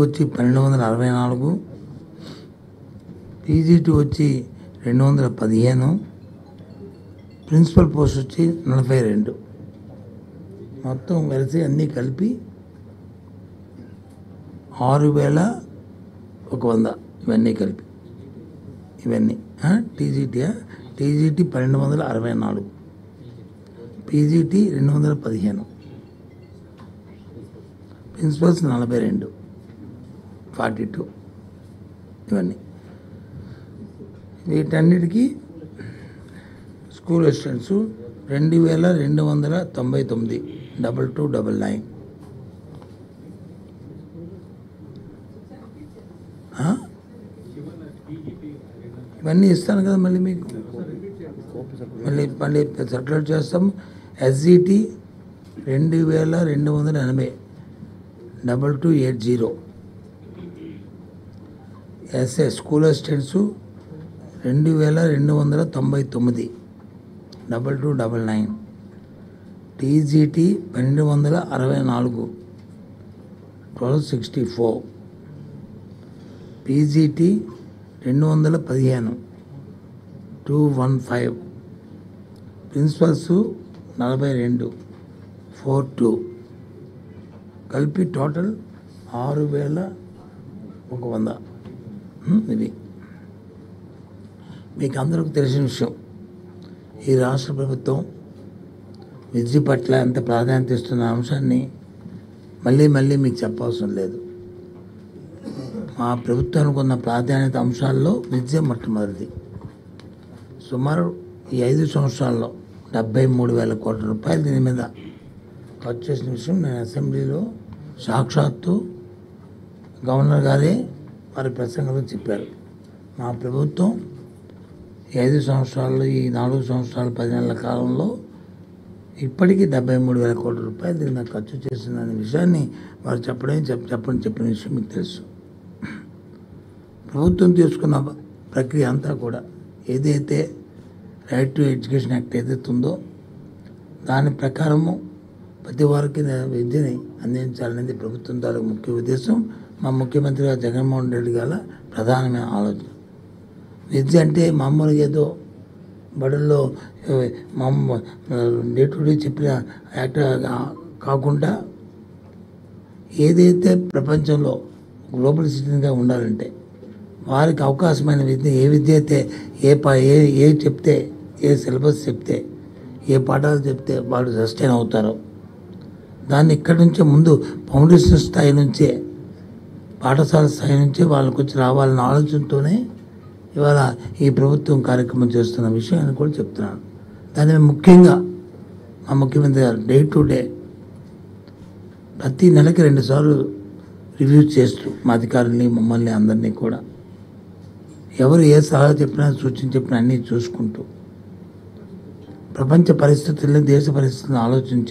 వచ్చి 1264, పీజీటీ వచ్చి 215, principal post వచ్చి 42. మొత్తం కలిసి అన్నీ కలిపి 6100 ఇవన్నీ కలిపి ఇవన్నీ టీజీటీ 1264, పీజీటీ 215, ప్రిన్సిపల్స్ 42, 42 ఇవన్నీ. వీటన్నిటికీ స్కూల్ అసిస్టెంట్స్ 2299, 2299. ఇవన్నీ ఇస్తాను కదా మళ్ళీ మీకు, మళ్ళీ సర్క్యులేట్ చేస్తాము. SGT 2280, 2280. SA school assistants 2299, 2299. TGT 1264, 1264. PGT 215, 215. Principals 42, 42. కలిపి టోటల్ 6100. ఇది మీకు అందరికీ తెలిసిన విషయం. ఈ రాష్ట్ర ప్రభుత్వం విద్య పట్ల ఎంత ప్రాధాన్యత ఇస్తున్న అంశాన్ని మళ్ళీ మీకు చెప్పవసరం లేదు. మా ప్రభుత్వానికి ఉన్న ప్రాధాన్యత అంశాల్లో విద్య మొట్టమొదటిది. సుమారు ఈ 5 సంవత్సరాల్లో 73,000 కోట్ల రూపాయలు దీని మీద ఖర్చు చేసిన విషయం నేను అసెంబ్లీలో సాక్షాత్తు గవర్నర్ గారే వారి ప్రసంగంలో చెప్పారు. మా ప్రభుత్వం ఈ 5 సంవత్సరాల్లో, ఈ 4 సంవత్సరాల 10 నెలల కాలంలో ఇప్పటికీ 73,000 కోట్ల రూపాయలు దీని మీద ఖర్చు చేసిందనే విషయాన్ని వారు చెప్పిన విషయం మీకు తెలుసు. ప్రభుత్వం తీసుకున్న ప్రక్రియ అంతా కూడా ఏదైతే రైట్ టు ఎడ్యుకేషన్ యాక్ట్ ఏదైతే ఉందో దాని ప్రకారము ప్రతి వారికి విద్యని అందించాలనేది ప్రభుత్వం తాలూకు ముఖ్య ఉద్దేశం. మా ముఖ్యమంత్రి గారు జగన్మోహన్ రెడ్డి గారి ప్రధానమైన ఆలోచన. విద్య అంటే మామూలుగా ఏదో బడుల్లో డే టు డే చెప్పిన యాక్ట్ కాకుండా ఏదైతే ప్రపంచంలో గ్లోబల్ సిటిజన్గా ఉండాలంటే వారికి అవకాశమైన విద్య, ఏ విద్య అయితే ఏ చెప్తే, ఏ సిలబస్ చెప్తే, ఏ పాఠాలు చెప్తే వాళ్ళు సస్టైన్ అవుతారో దాన్ని ఇక్కడి నుంచే ముందు ఫౌండేషన్ స్థాయి నుంచే, పాఠశాల స్థాయి నుంచే వాళ్ళకి వచ్చి రావాలన్న ఆలోచనతోనే ఇవాళ ఈ ప్రభుత్వం కార్యక్రమం చేస్తున్న విషయాన్ని కూడా చెప్తున్నాను. దాన్ని ముఖ్యంగా మా ముఖ్యమంత్రి గారు డే టు డే ప్రతి నెలకి 2 సార్లు రివ్యూ చేస్తూ మా అధికారుల్ని, మమ్మల్ని అందరినీ కూడా ఎవరు ఏ సలహా చెప్పినా, సూచన చెప్పినా అన్నీ చూసుకుంటూ ప్రపంచ పరిస్థితుల్ని, దేశ పరిస్థితులను ఆలోచించి